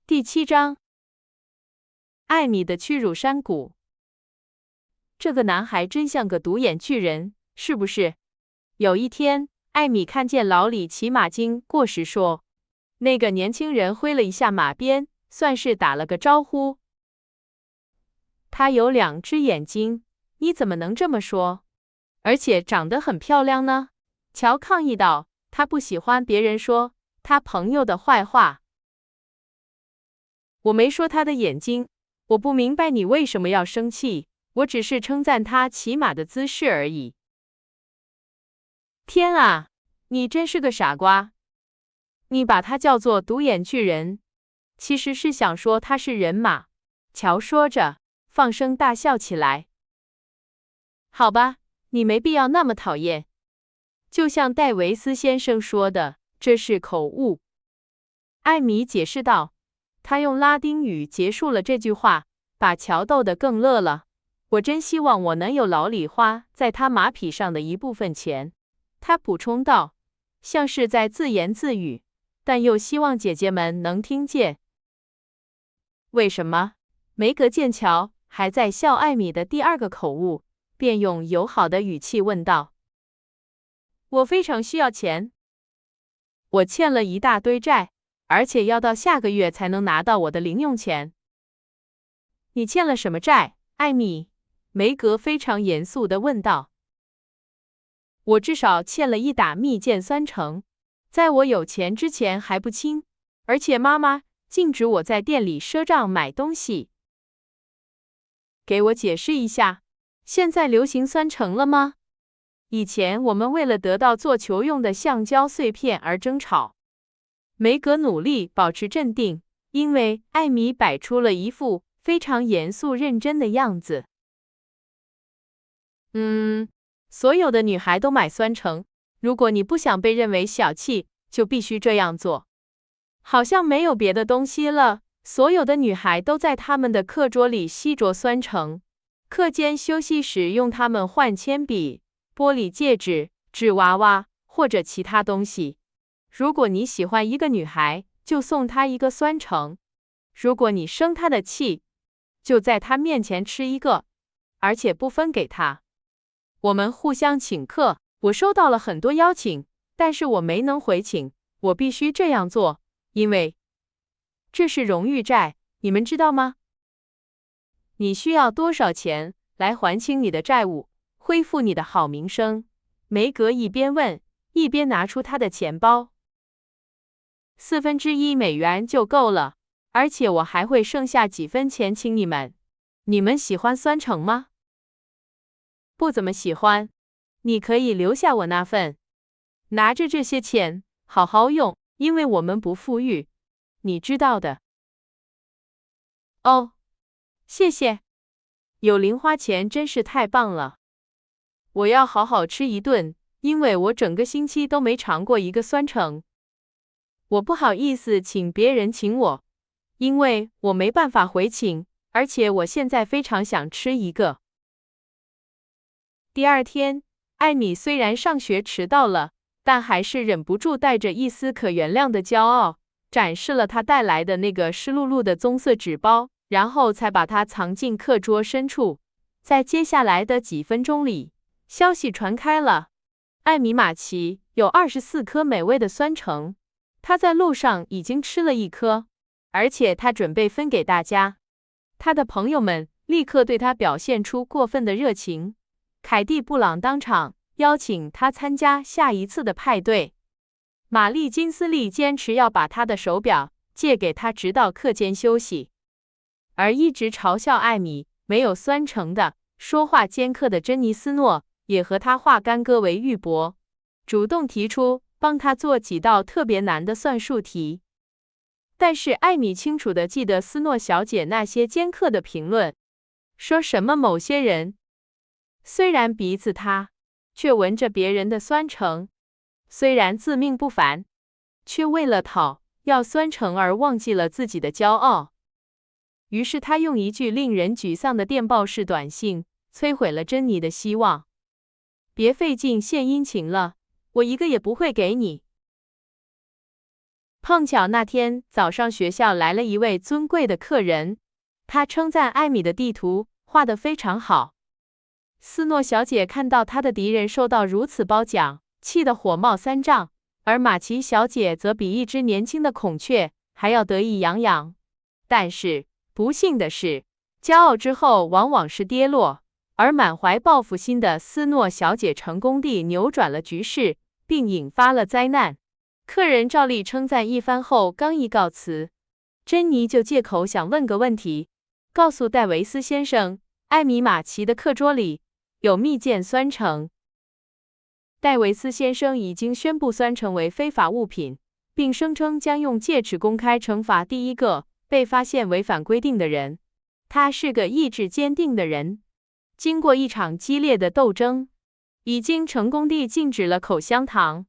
第7章，艾米的屈辱山谷。这个男孩真像个独眼巨人，是不是？有一天，艾米看见老李骑马经过时说，那个年轻人挥了一下马鞭，算是打了个招呼。他有2只眼睛，你怎么能这么说？而且长得很漂亮呢？乔抗议道，他不喜欢别人说他朋友的坏话。我没说他的眼睛，我不明白你为什么要生气，我只是称赞他骑马的姿势而已。天啊，你真是个傻瓜！你把他叫做独眼巨人，其实是想说他是人马。乔说着，放声大笑起来。好吧，你没必要那么讨厌。就像戴维斯先生说的，这是口误。艾米解释道。他用拉丁语结束了这句话，把乔逗得更乐了。我真希望我能有老李花在他马匹上的一部分钱，他补充道，像是在自言自语，但又希望姐姐们能听见。为什么？梅格见乔还在笑艾米的第2个口误，便用友好的语气问道。我非常需要钱，我欠了一大堆债。而且要到下个月才能拿到我的零用钱。你欠了什么债，艾米？梅格非常严肃地问道。我至少欠了1打蜜饯酸橙，在我有钱之前还不清，而且妈妈禁止我在店里赊账买东西。给我解释一下，现在流行酸橙了吗？以前我们为了得到做球用的橡胶碎片而争吵。梅格努力保持镇定，因为艾米摆出了一副非常严肃认真的样子。所有的女孩都买酸橙，如果你不想被认为小气，就必须这样做。好像没有别的东西了，所有的女孩都在她们的课桌里吸着酸橙，课间休息时用它们换铅笔、玻璃戒指、纸娃娃或者其他东西。如果你喜欢一个女孩，就送她一个酸橙；如果你生她的气，就在她面前吃一个，而且不分给她。我们互相请客，我收到了很多邀请，但是我没能回请，我必须这样做，因为这是荣誉债，你们知道吗？你需要多少钱来还清你的债务，恢复你的好名声？梅格一边问，一边拿出他的钱包。1/4美元就够了，而且我还会剩下几分钱请你们。你们喜欢酸橙吗？不怎么喜欢。你可以留下我那份。拿着这些钱，好好用，因为我们不富裕，你知道的。哦，谢谢。有零花钱真是太棒了。我要好好吃一顿，因为我整个星期都没尝过一个酸橙。我不好意思请别人请我，因为我没办法回请，而且我现在非常想吃一个。第2天，艾米虽然上学迟到了，但还是忍不住带着一丝可原谅的骄傲，展示了她带来的那个湿漉漉的棕色纸包，然后才把它藏进课桌深处。在接下来的几分钟里，消息传开了，艾米马奇有24颗美味的酸橙。他在路上已经吃了1颗，而且他准备分给大家。他的朋友们立刻对他表现出过分的热情。凯蒂·布朗当场邀请他参加下一次的派对。玛丽·金斯利坚持要把他的手表借给他，直到课间休息。而一直嘲笑艾米没有酸橙的、说话尖刻的珍妮斯诺也和他化干戈为玉帛，主动提出帮他做几道特别难的算术题。但是艾米清楚地记得斯诺小姐那些尖刻的评论，说什么某些人虽然鼻子塌，却闻着别人的酸橙；虽然自命不凡，却为了讨要酸橙而忘记了自己的骄傲。于是他用一句令人沮丧的电报式短信摧毁了珍妮的希望。别费劲献殷勤了，我一个也不会给你。碰巧那天早上学校来了一位尊贵的客人，他称赞艾米的地图画得非常好。斯诺小姐看到她的敌人受到如此褒奖，气得火冒三丈，而玛琪小姐则比一只年轻的孔雀还要得意洋洋。但是不幸的是，骄傲之后往往是跌落，而满怀报复心的斯诺小姐成功地扭转了局势，并引发了灾难。客人照例称赞一番后，刚一告辞，珍妮就借口想问个问题，告诉戴维斯先生，艾米玛奇的课桌里有蜜饯酸橙。戴维斯先生已经宣布酸橙为非法物品，并声称将用戒尺公开惩罚第一个被发现违反规定的人。他是个意志坚定的人，经过一场激烈的斗争，已经成功地禁止了口香糖，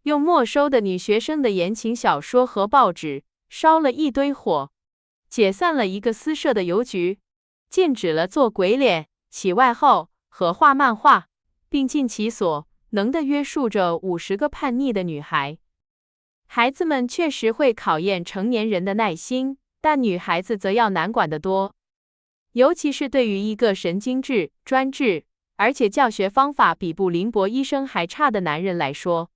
用没收的女学生的言情小说和报纸烧了一堆火，解散了一个私设的邮局，禁止了做鬼脸、起外号和画漫画，并尽其所能地约束着50个叛逆的女孩。孩子们确实会考验成年人的耐心，但女孩子则要难管得多，尤其是对于一个神经质、专制，而且教学方法比布林伯医生还差的男人来说。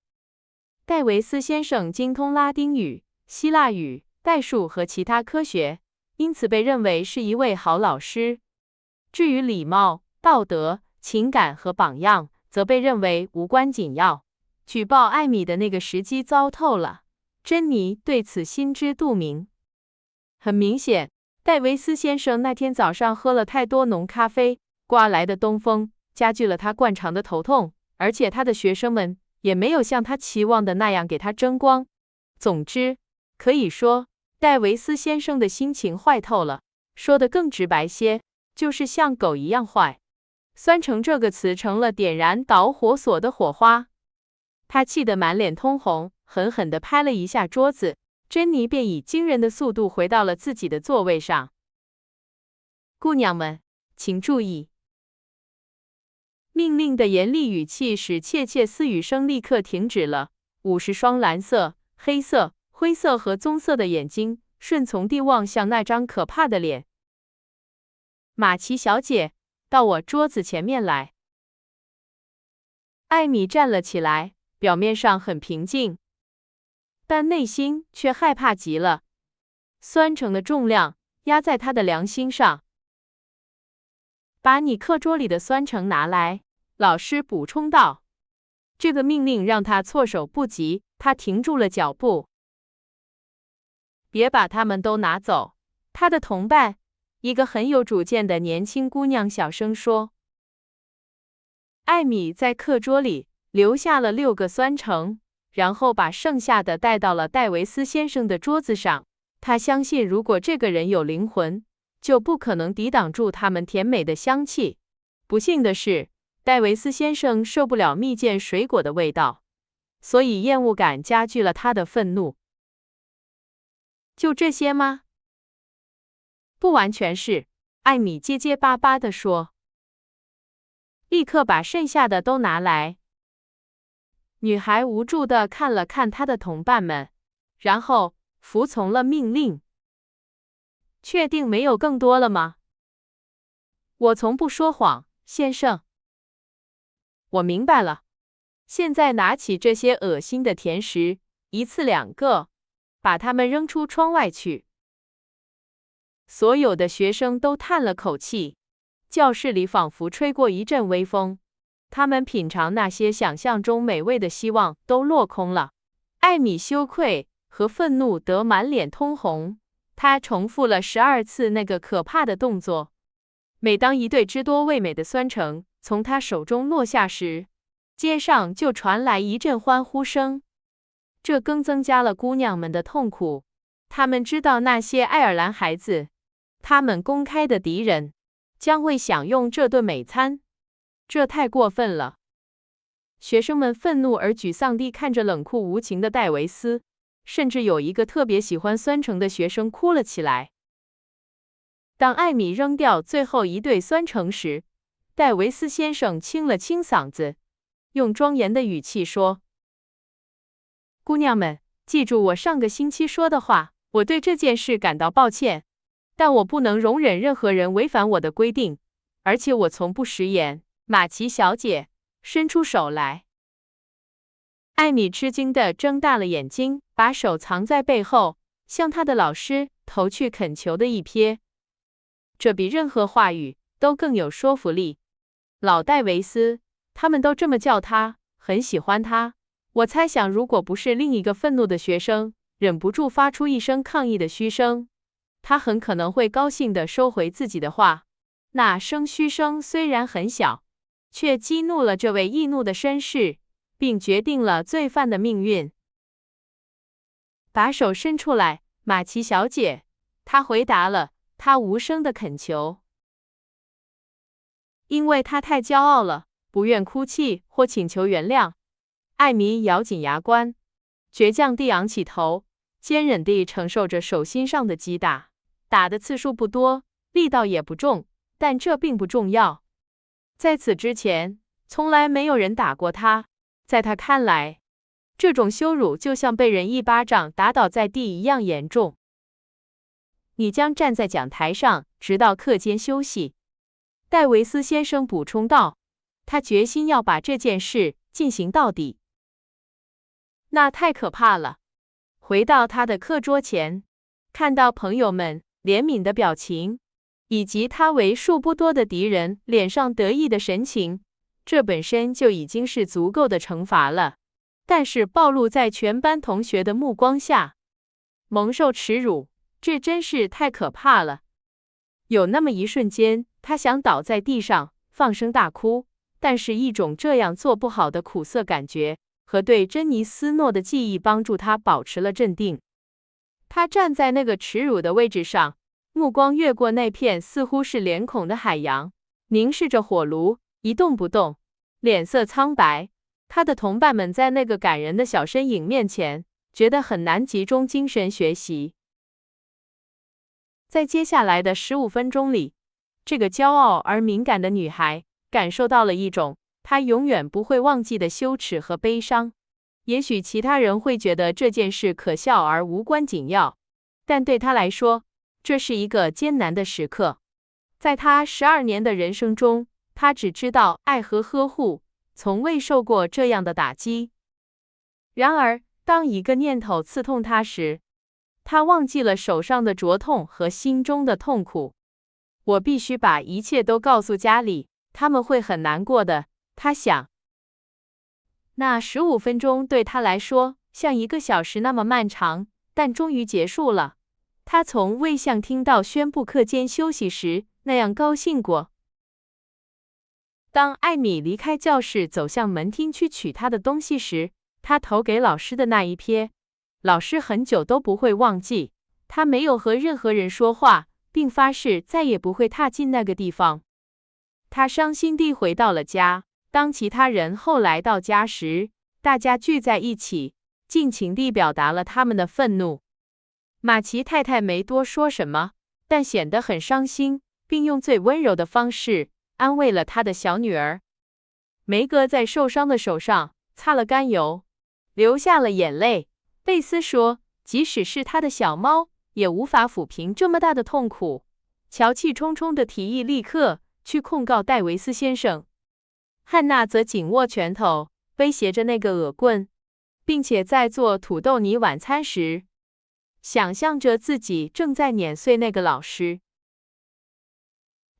戴维斯先生精通拉丁语、希腊语、代数和其他科学，因此被认为是一位好老师。至于礼貌、道德、情感和榜样，则被认为无关紧要。举报艾米的那个时机糟透了，珍妮对此心知肚明。很明显，戴维斯先生那天早上喝了太多浓咖啡，刮来的东风加剧了他惯常的头痛，而且他的学生们也没有像他期望的那样给他争光。总之，可以说，戴维斯先生的心情坏透了，说得更直白些，就是像狗一样坏。酸橙这个词成了点燃导火索的火花，他气得满脸通红，狠狠地拍了一下桌子，珍妮便以惊人的速度回到了自己的座位上。姑娘们，请注意！命令的严厉语气使窃窃私语声立刻停止了。50双蓝色、黑色、灰色和棕色的眼睛顺从地望向那张可怕的脸。玛琪小姐，到我桌子前面来。艾米站了起来，表面上很平静，但内心却害怕极了。酸橙的重量压在她的良心上。把你课桌里的酸橙拿来，老师补充道。这个命令让他措手不及，他停住了脚步。别把他们都拿走，他的同伴，一个很有主见的年轻姑娘小声说。艾米在课桌里留下了6个酸橙，然后把剩下的带到了戴维斯先生的桌子上。他相信，如果这个人有灵魂，就不可能抵挡住他们甜美的香气。不幸的是，戴维斯先生受不了蜜饯水果的味道，所以厌恶感加剧了他的愤怒。就这些吗？不完全是，艾米结结巴巴地说。立刻把剩下的都拿来。女孩无助地看了看她的同伴们，然后服从了命令。确定没有更多了吗？我从不说谎，先生。我明白了。现在拿起这些恶心的甜食，一次2个，把它们扔出窗外去。所有的学生都叹了口气，教室里仿佛吹过一阵微风。他们品尝那些想象中美味的希望都落空了。艾米羞愧和愤怒得满脸通红，她重复了12次那个可怕的动作。每当一对汁多味美的酸橙从她手中落下时，街上就传来一阵欢呼声。这更增加了姑娘们的痛苦。她们知道那些爱尔兰孩子，他们公开的敌人，将会享用这顿美餐。这太过分了！学生们愤怒而沮丧地看着冷酷无情的戴维斯，甚至有一个特别喜欢酸橙的学生哭了起来。当艾米扔掉最后一对酸橙时，戴维斯先生清了清嗓子，用庄严的语气说：“姑娘们，记住我上个星期说的话，我对这件事感到抱歉，但我不能容忍任何人违反我的规定，而且我从不食言。马奇小姐伸出手来。艾米吃惊地睁大了眼睛，把手藏在背后，向她的老师投去恳求的一瞥。这比任何话语都更有说服力。老戴维斯，他们都这么叫他，很喜欢他。我猜想，如果不是另一个愤怒的学生忍不住发出一声抗议的嘘声，他很可能会高兴地收回自己的话。那声嘘声虽然很小，却激怒了这位易怒的绅士，并决定了罪犯的命运。把手伸出来，马奇小姐，他回答了他无声的恳求。因为他太骄傲了，不愿哭泣或请求原谅。艾米咬紧牙关，倔强地仰起头，坚忍地承受着手心上的击打。打的次数不多，力道也不重，但这并不重要。在此之前，从来没有人打过他。在他看来，这种羞辱就像被人一巴掌打倒在地一样严重。你将站在讲台上，直到课间休息。戴维斯先生补充道，他决心要把这件事进行到底。那太可怕了。回到他的课桌前，看到朋友们怜悯的表情，以及他为数不多的敌人脸上得意的神情，这本身就已经是足够的惩罚了。但是暴露在全班同学的目光下，蒙受耻辱，这真是太可怕了。有那么一瞬间，他想倒在地上，放声大哭，但是一种这样做不好的苦涩感觉和对珍妮斯诺的记忆帮助他保持了镇定。他站在那个耻辱的位置上，目光越过那片似乎是脸孔的海洋，凝视着火炉，一动不动，脸色苍白。他的同伴们在那个感人的小身影面前，觉得很难集中精神学习。在接下来的15分钟里，这个骄傲而敏感的女孩感受到了一种她永远不会忘记的羞耻和悲伤。也许其他人会觉得这件事可笑而无关紧要，但对她来说，这是一个艰难的时刻。在她12年的人生中，她只知道爱和呵护，从未受过这样的打击。然而，当一个念头刺痛她时，他忘记了手上的灼痛和心中的痛苦。我必须把一切都告诉家里，他们会很难过的，他想。那15分钟对他来说像1个小时那么漫长，但终于结束了。他从未像听到宣布课间休息时那样高兴过。当艾米离开教室走向门厅去取她的东西时，他投给老师的那一瞥，老师很久都不会忘记。他没有和任何人说话，并发誓再也不会踏进那个地方。他伤心地回到了家。当其他人后来到家时，大家聚在一起，尽情地表达了他们的愤怒。马奇太太没多说什么，但显得很伤心，并用最温柔的方式安慰了他的小女儿。梅格在受伤的手上擦了甘油，流下了眼泪。贝斯说，即使是他的小猫，也无法抚平这么大的痛苦。乔气冲冲地提议立刻去控告戴维斯先生。汉娜则紧握拳头，威胁着那个恶棍，并且在做土豆泥晚餐时，想象着自己正在碾碎那个老师。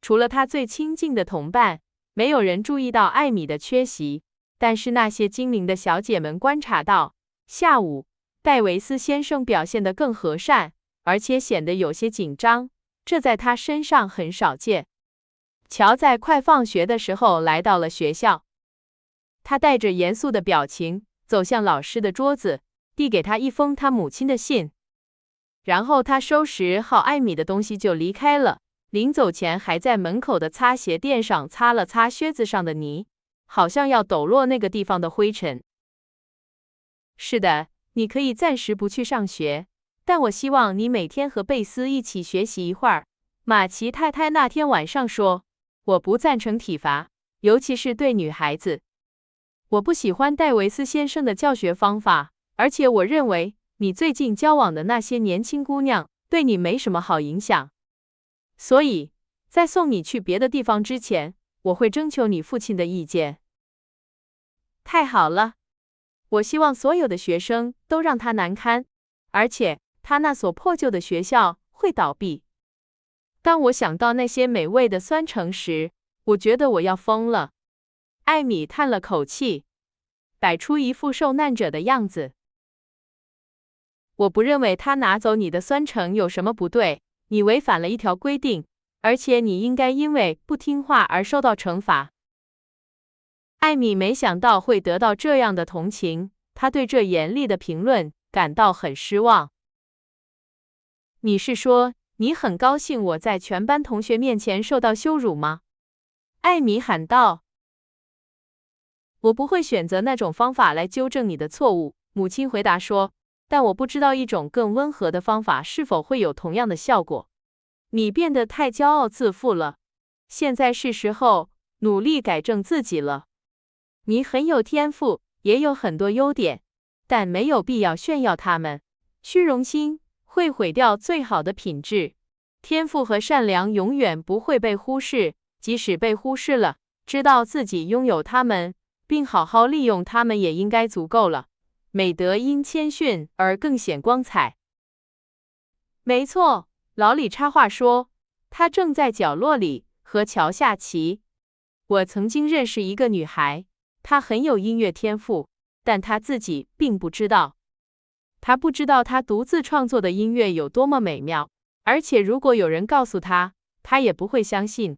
除了他最亲近的同伴，没有人注意到艾米的缺席，但是那些精明的小姐们观察到，下午戴维斯先生表现得更和善，而且显得有些紧张，这在他身上很少见。乔在快放学的时候来到了学校，他带着严肃的表情走向老师的桌子，递给他一封他母亲的信。然后他收拾好艾米的东西就离开了，临走前还在门口的擦鞋垫上擦了擦靴子上的泥，好像要抖落那个地方的灰尘。是的，你可以暂时不去上学，但我希望你每天和贝斯一起学习一会儿。马奇太太那天晚上说，我不赞成体罚，尤其是对女孩子。我不喜欢戴维斯先生的教学方法，而且我认为你最近交往的那些年轻姑娘对你没什么好影响，所以在送你去别的地方之前，我会征求你父亲的意见。太好了，我希望所有的学生都让他难堪，而且他那所破旧的学校会倒闭。当我想到那些美味的酸橙时，我觉得我要疯了。艾米叹了口气，摆出一副受难者的样子。我不认为他拿走你的酸橙有什么不对，你违反了一条规定，而且你应该因为不听话而受到惩罚。艾米没想到会得到这样的同情，她对这严厉的评论感到很失望。你是说，你很高兴我在全班同学面前受到羞辱吗？艾米喊道。我不会选择那种方法来纠正你的错误，母亲回答说，但我不知道一种更温和的方法是否会有同样的效果。你变得太骄傲自负了，现在是时候努力改正自己了。你很有天赋，也有很多优点，但没有必要炫耀它们。虚荣心会毁掉最好的品质。天赋和善良永远不会被忽视，即使被忽视了，知道自己拥有它们，并好好利用它们也应该足够了。美德因谦逊而更显光彩。没错，老李插话说，他正在角落里和乔下棋。我曾经认识一个女孩，她很有音乐天赋，但她自己并不知道。她不知道她独自创作的音乐有多么美妙，而且如果有人告诉她，她也不会相信。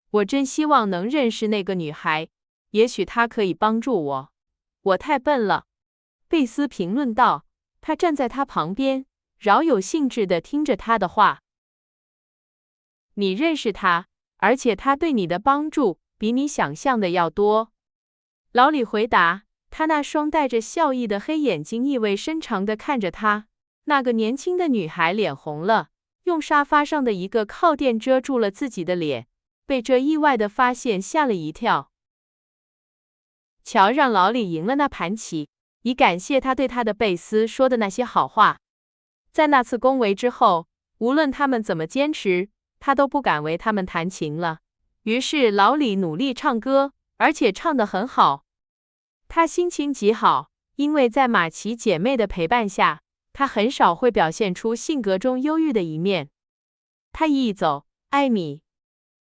我真希望能认识那个女孩，也许她可以帮助我。我太笨了，贝斯评论道。他站在他旁边，饶有兴致地听着他的话。你认识他，而且他对你的帮助比你想象的要多。老李回答，他那双带着笑意的黑眼睛意味深长地看着他。那个年轻的女孩脸红了，用沙发上的一个靠垫遮住了自己的脸，被这意外的发现吓了一跳。乔让老李赢了那盘棋，以感谢他对他的贝斯说的那些好话。在那次恭维之后，无论他们怎么坚持，他都不敢为他们弹琴了。于是老李努力唱歌，而且唱得很好。他心情极好，因为在马奇姐妹的陪伴下，他很少会表现出性格中忧郁的一面。他一走，艾米，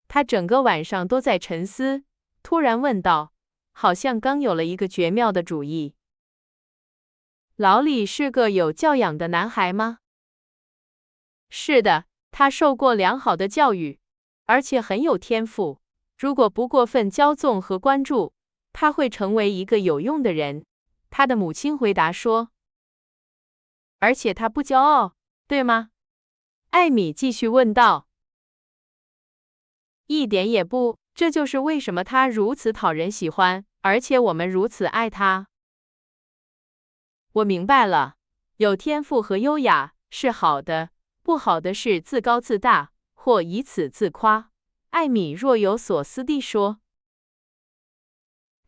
他整个晚上都在沉思，突然问道，好像刚有了一个绝妙的主意。老李是个有教养的男孩吗？是的，他受过良好的教育，而且很有天赋。如果不过分骄纵和关注，他会成为一个有用的人。他的母亲回答说。而且他不骄傲，对吗？艾米继续问道。一点也不，这就是为什么他如此讨人喜欢，而且我们如此爱他。我明白了，有天赋和优雅是好的，不好的是自高自大或以此自夸。艾米若有所思地说。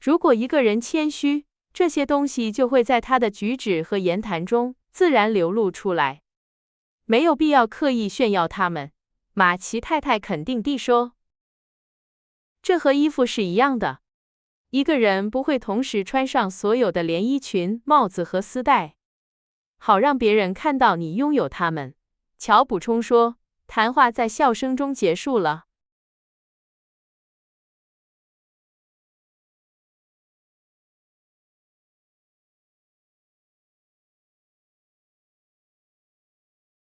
如果一个人谦虚，这些东西就会在他的举止和言谈中自然流露出来，没有必要刻意炫耀他们。马奇太太肯定地说。这和衣服是一样的。一个人不会同时穿上所有的连衣裙、帽子和丝带，好让别人看到你拥有它们。乔补充说，谈话在笑声中结束了。